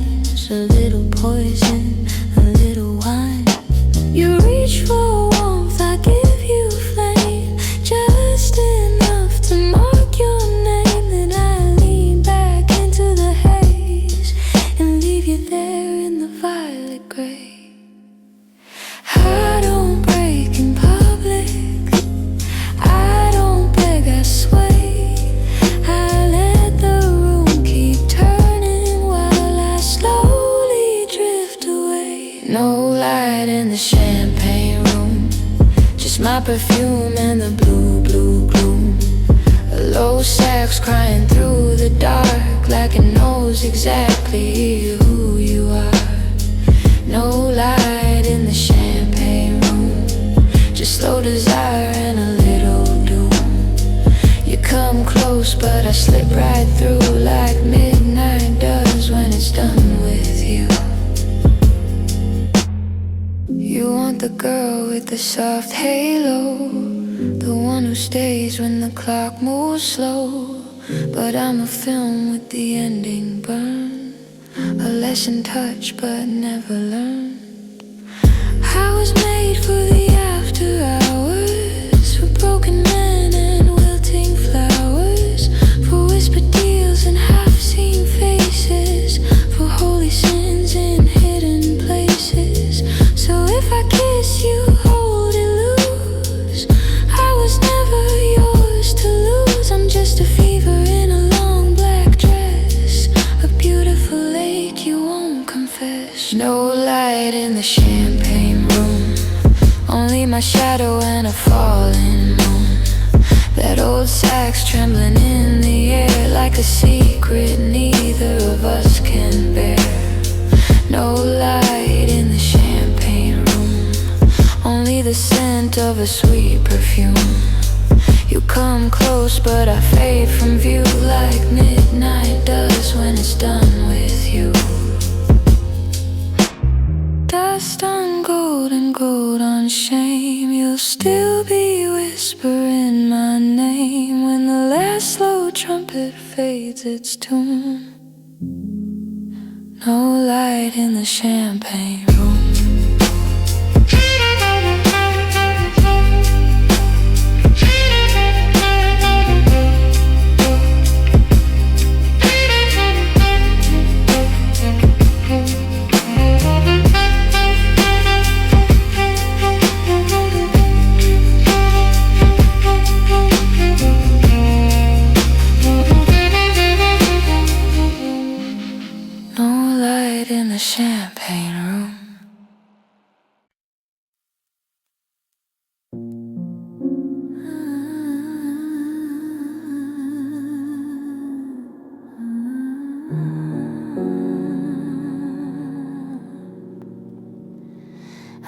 the champagne room. Just my perfume and the blue, blue gloom. A low sax crying through the dark, like it knows exactly who you are. No light in the champagne room, just slow desire and a little doom. You come close but I slip right through, like midnight does when it's done with you. You want the girl with the soft halo, the one who stays when the clock moves slow. But I'm a film with the ending burned, a lesson touched but never learned. I was made for the after hours, for broken men and wilting flowers, for whispered deals and half-seen faces, for holy sins in hidden places. So if I kiss you, hold it loose. I was never yours to lose. I'm just a fever in a long black dress, a beautiful lake you won't confess. No light in the champagne room, only my shadow and a falling moon. That old sax trembling in the air, like a secret neither of us can bear. No light in the champagne room, only the scent of a sweet perfume. You come close but I fade from view, like midnight does when it's done with you. Dust on gold and gold on shame, you'll still be whispering my name when the last slow trumpet fades its tune. No light in the champagne room. In the champagne room.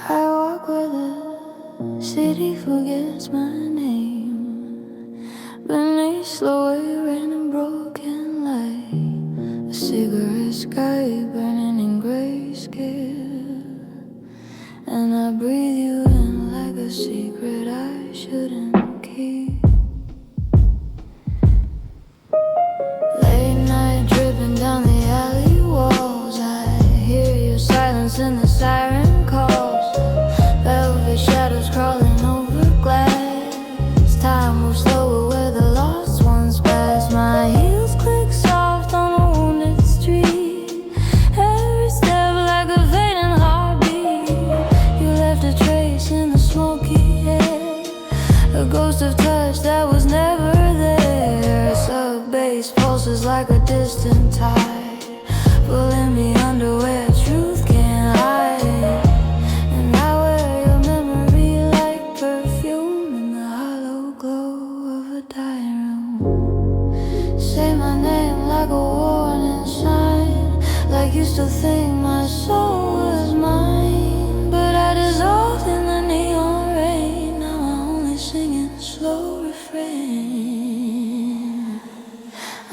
I walk where the city forgets my name, beneath slow air and broken light, a cigarette sky burning in grayscale, and I breathe you in like a secret I shouldn't keep. Late night dripping down the alley walls, I hear your silence in the siren calls. Velvet shadows crawling over glass, time moves slower where the lost ones pass. My heels click soft on a wounded street, every step like a fading heartbeat. You left a trace in the smoky air, a ghost of touch that was never there. Sub-bass pulses like a distant tide, pulling me under where truth can't hide. And I wear your memory like perfume in the hollow glow of a dying room. Say my name like a warning sign, like you still think my soul was mine. But I dissolved in the neon rain, now I'm only singing slow refrain.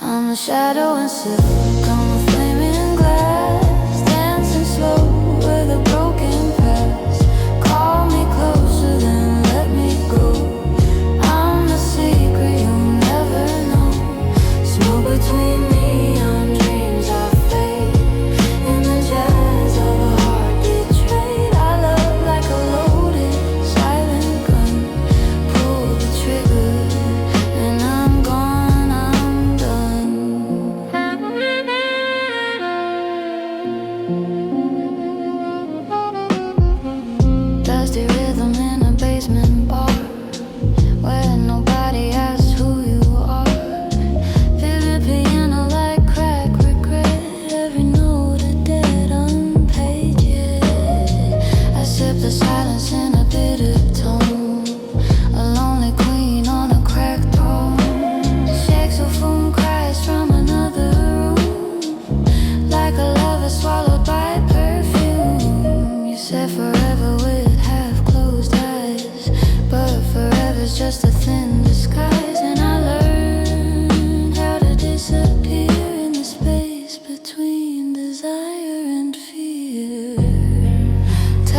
I'm a shadow and silk on the flaming glass, dancing slow with a broken past. Call me closer then let me go, I'm the secret you'll never know. Smoke between neon dreams I fade, in the jazz of a heart betrayed. I love like a loaded silent gun, pull the trigger and I'm gone, I'm done. Dusty rhythm in a basement bar, where nobody asks who you are. Vivid piano like crack regret, every note a dead unpaid yet. I sip the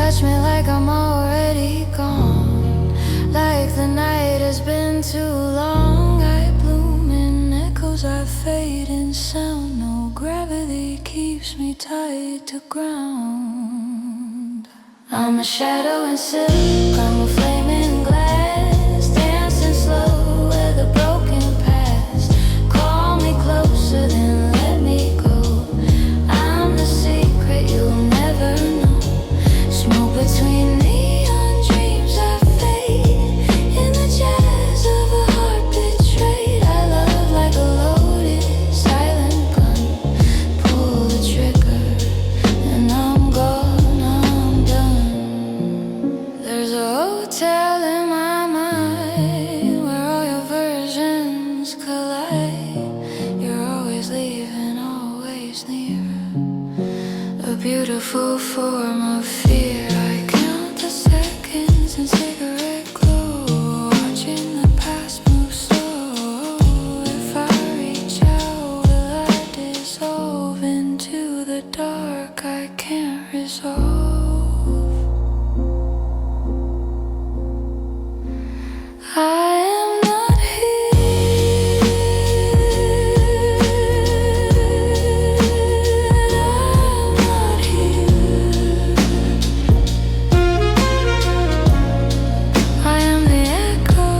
touch me like I'm already gone, like the night has been too long. I bloom in echoes, I fade in sound. No gravity keeps me tied to ground. I'm a shadow in silk, I'm a flame in glass, dancing slow where the broken past. Call me closer, then let me go. I'm the secret you'll never know. Smoke between neon dreams I fade, in the jazz of a heart betrayed. I love like a loaded silent gun. Pull the trigger and I'm gone, I'm done. There's a hotel in my mind where all your versions collide. You're always leaving, always near, a beautiful form of fear. I count the seconds in cigarette glow, watching the past move slow. If I reach out, will I dissolve into the dark I can't resolve? I am not here, I'm not here. I am the echo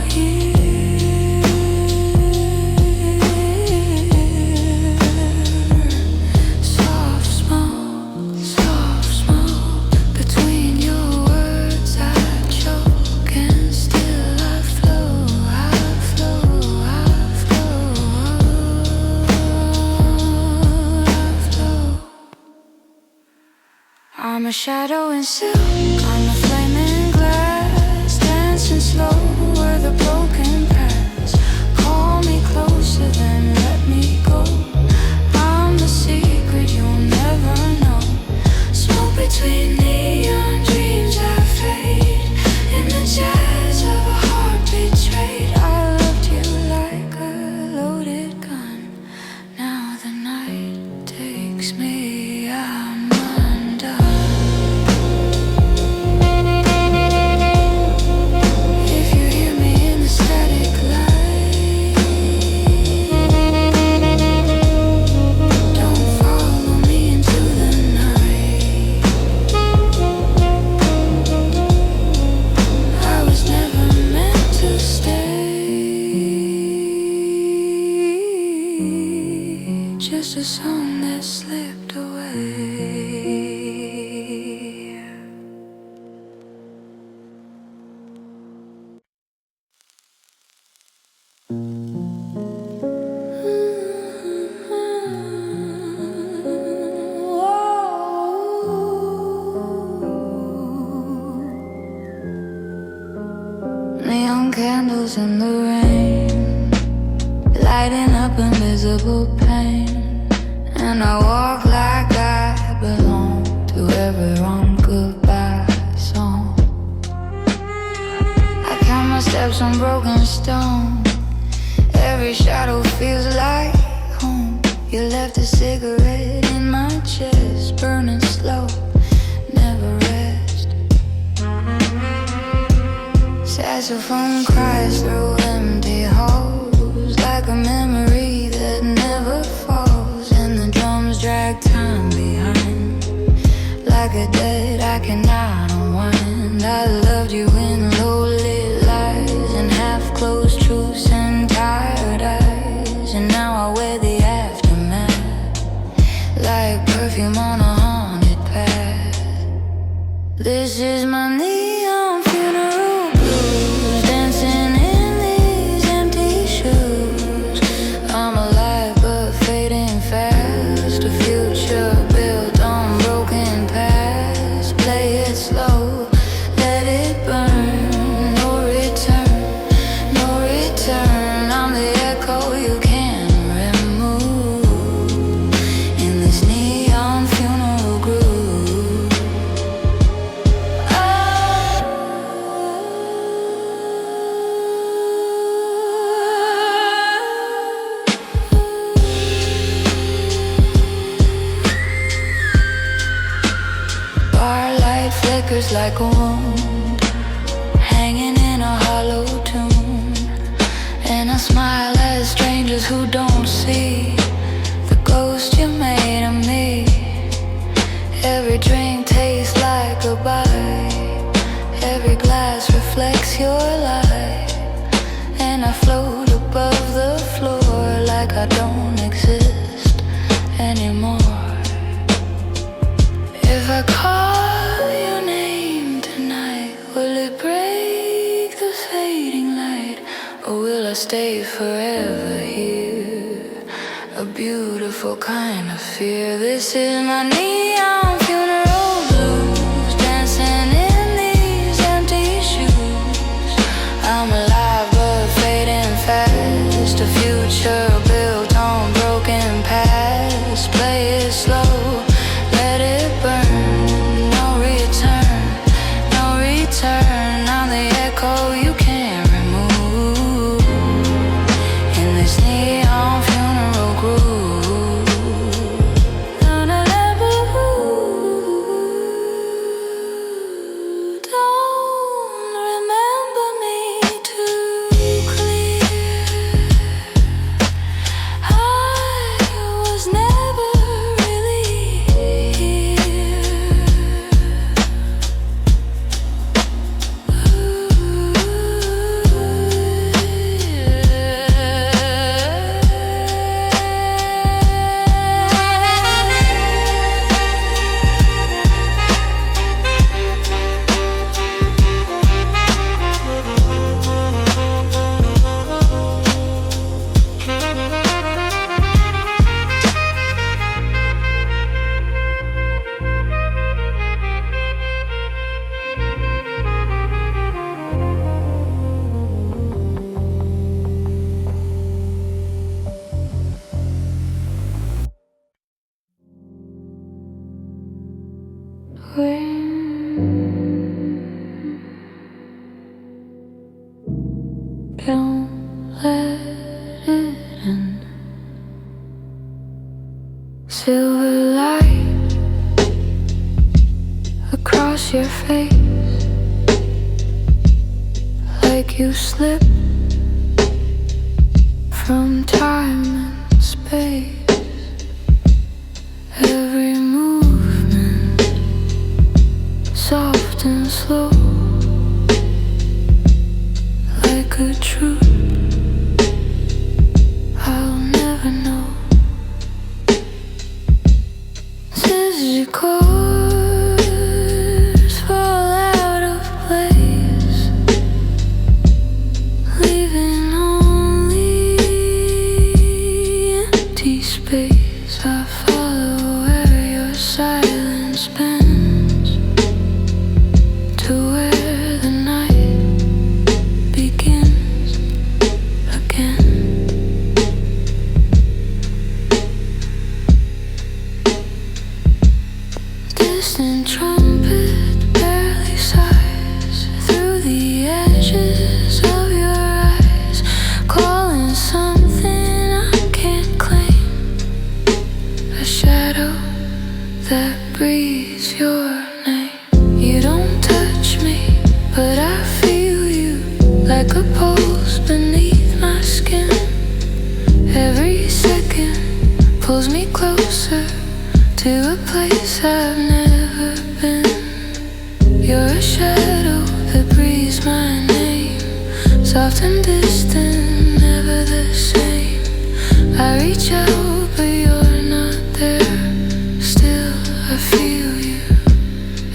here. Soft smoke between your words. I choke and still I flow, I flow, I flow, I flow. I'm a shadow in silk, I'm a flame in glass, dancing slow where the broken pass. Call me closer, then let me go. I'm the secret you'll never know. Smoke between neon dreams I fade, in the jazz of a heart betrayed. I loved you like a loaded gun. Now the night takes me, I'm undone. If you hear me in the static light, don't follow me into the night. I was never meant to stay, just a song that slipped away. Neon candles in the rain, lighting up invisible pain. And I walk like I belong to every wrong goodbye song. I count my steps on broken stone, every shadow feels like home. You left a cigarette in my chest, burning slow, never rest. Saxophone cries through empty halls, like a memory that never falls. And the drums drag time behind, like a debt I cannot unwind. I loved you in low-lit lies and half-closed truths and tired eyes. And now I wear the aftermath, like perfume on a haunted path. This is my neon funeral blues, dancing in these empty shoes. I'm alive but fading fast, a future built on broken past. Play it slow, let it burn, no return, no return. I'm the echo you can't remove, in this neon funeral groove. Oh, flickers like a wound, hanging in a hollow tune. And I smile at strangers who don't see the ghost you made of me. Every drink tastes like a bite, every glass reflects your light, and I float above the floor like I don't exist anymore. If I call your name tonight, will it break the fading light, or will I stay forever here? A beautiful kind of fear. This is my neon funeral blues, dancing in these empty shoes. I'm alive but fading fast, a future built on broken past. Play it slow, let it burn, no return, no return. I'm the echo you can't remove in this neon funeral groove. Don't remember me too clear. I was never really don't let it in. Silver light across your face, like you slipped from time and space. Every movement soft and slow, like a truth I'll never know. Scissors chords fall out of place, leaving only empty space. I follow where your silence bends, to where the night begins again. Distant trumpet barely sighs through the edges of your eyes, calling something I can't claim. A shadow that breathes your name. You don't touch me, but I feel you like a pulse beneath my skin. Every second pulls me closer to a place I've never been. You're a shadow that breathes my name, soft and distant, never the same. I reach out, but you're not there. Still, I feel you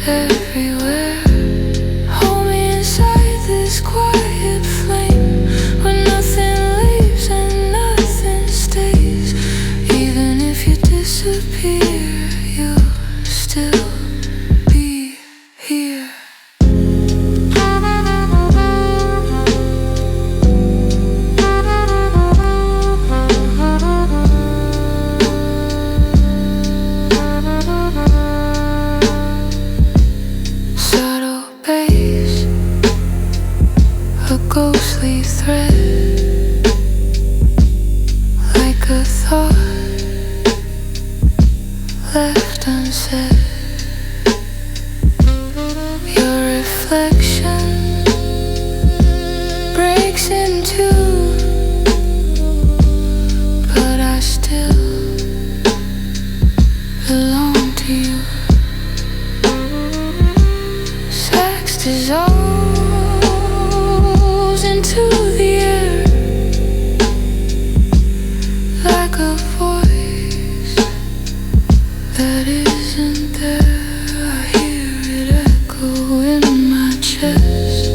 everywhere. Hold me inside this quiet flame, where nothing leaves and nothing stays. Even if you disappear, you'll still be here. Subtle bass, a ghostly thread, like a thought left unsaid. reflection breaks in two, but I still belong to you. Sax dissolves into the air like a voice that isn't there. I hear it echo in my chest,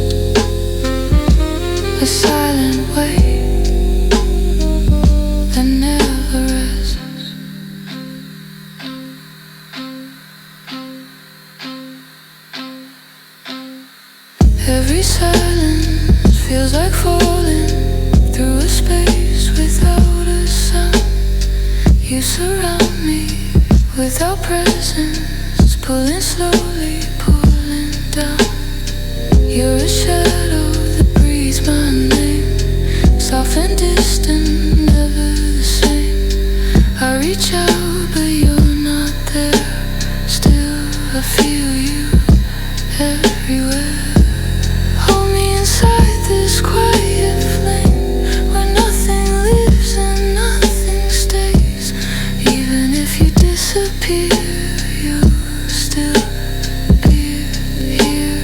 a silent wave that never rests. Every silence feels like falling through a space without a sound. You surround me without presence, pulling slowly, pulling down. You're a shadow that breathes my name, soft and distant, never the same. I reach out, but you're not there. Still, I feel you everywhere. Hold me inside this quiet flame where nothing lives and nothing stays. Even if you disappear, you'll still be here.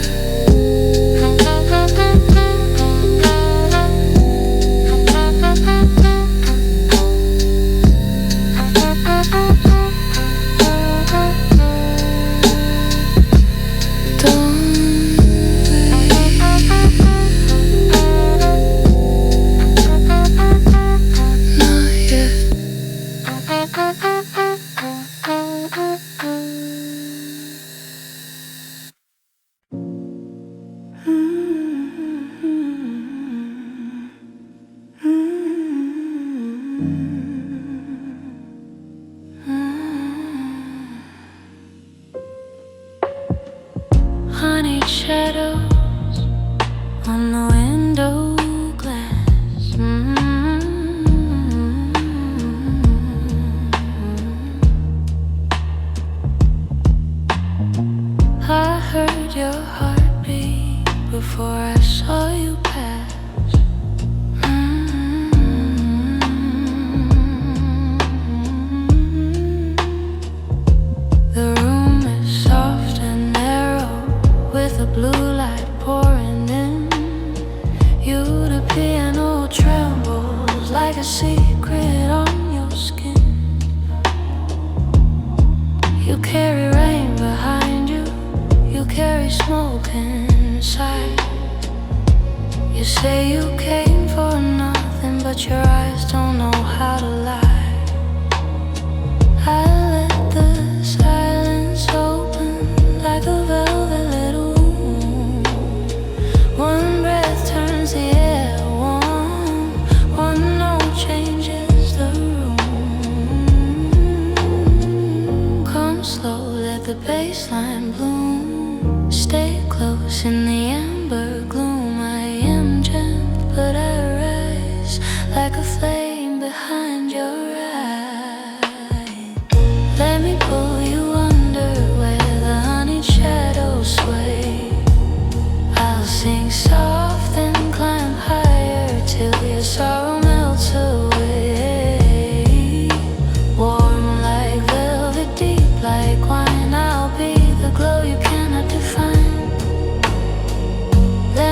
Honeyed shadows on the window glass. I heard your heartbeat before I saw you pass. The room is soft and narrow, with the blue light pouring in. You, the piano trembles like a secret on your skin. You carry rain behind you, you carry smoke inside. You say you came for nothing, but your eyes don't know how to lie. I let the silence open like a velvet little wound. One breath turns the air warm, one note changes the room. Come slow, let the bassline bloom. Stay close in the amber gloom. I am jammed, but I rise like a flame behind your eyes. Let me pull you under where the honeyed shadows sway. I'll sing soft and climb higher till your sorrow melts away. Warm like velvet, deep like wine, I'll be the glow you cannot define. Let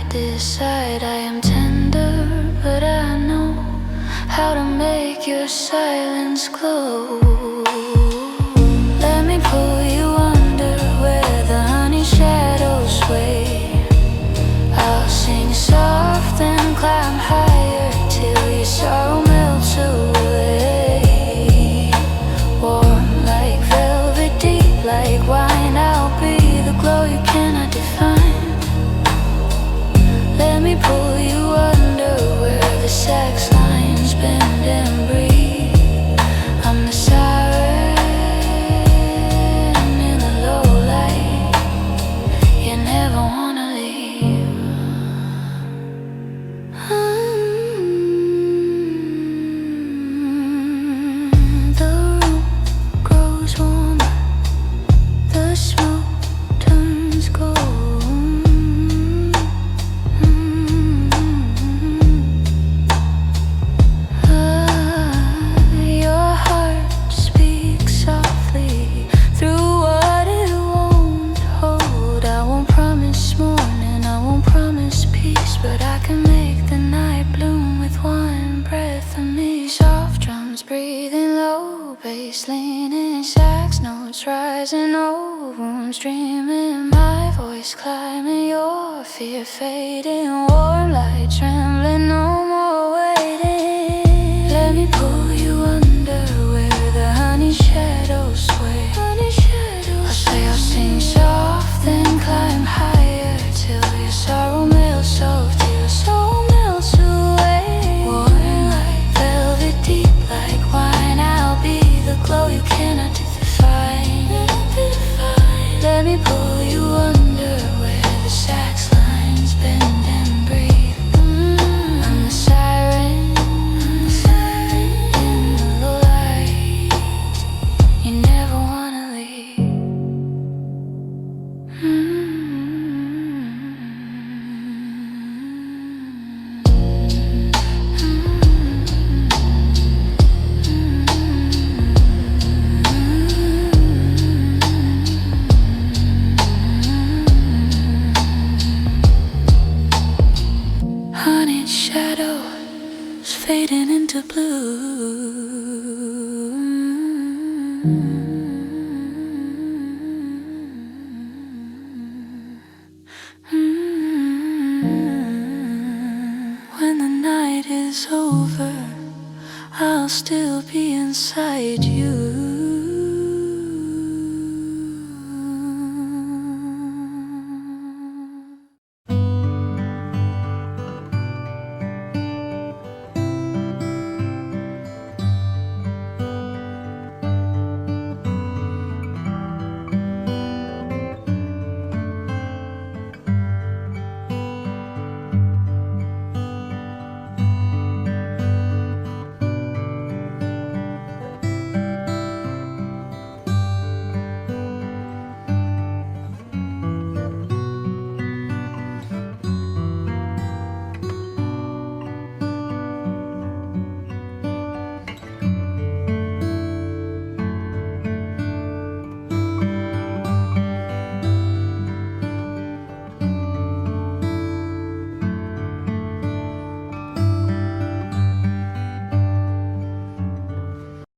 decide. I am tender, but I know how to make your silence glow. Let me pull you under where the honey shadows sway. I'll sing soft and climb higher till your sorrow melts away. Warm like velvet, deep like wine, I'll be the glow you cannot define. Let me pull you under where the sax lines bend and breathe. I'm the siren in the low light. You never wanna leave. The room grows warmer, the smoke turns cold. Your heart speaks softly through what it won't hold. I won't promise morning, I won't promise peace, but I can make the night bloom with one breath of me. Soft drums breathing low, bass leaning, sax notes rising, old wounds dreaming, my voice climbing, your fear fading, warm light trembling, no more waiting. Let me pull you under where the honey shadows sway. I'll sing soft and climb higher till your sorrow melts off, till your soul melts away. Warm like velvet, deep like wine, I'll be the glow you cannot define. Let me pull you under where the sax lines bend and breathe. I'm the siren in the low light. You never wanna leave. Honeyed shadows fading into blue. When the night is over, I'll still be inside you.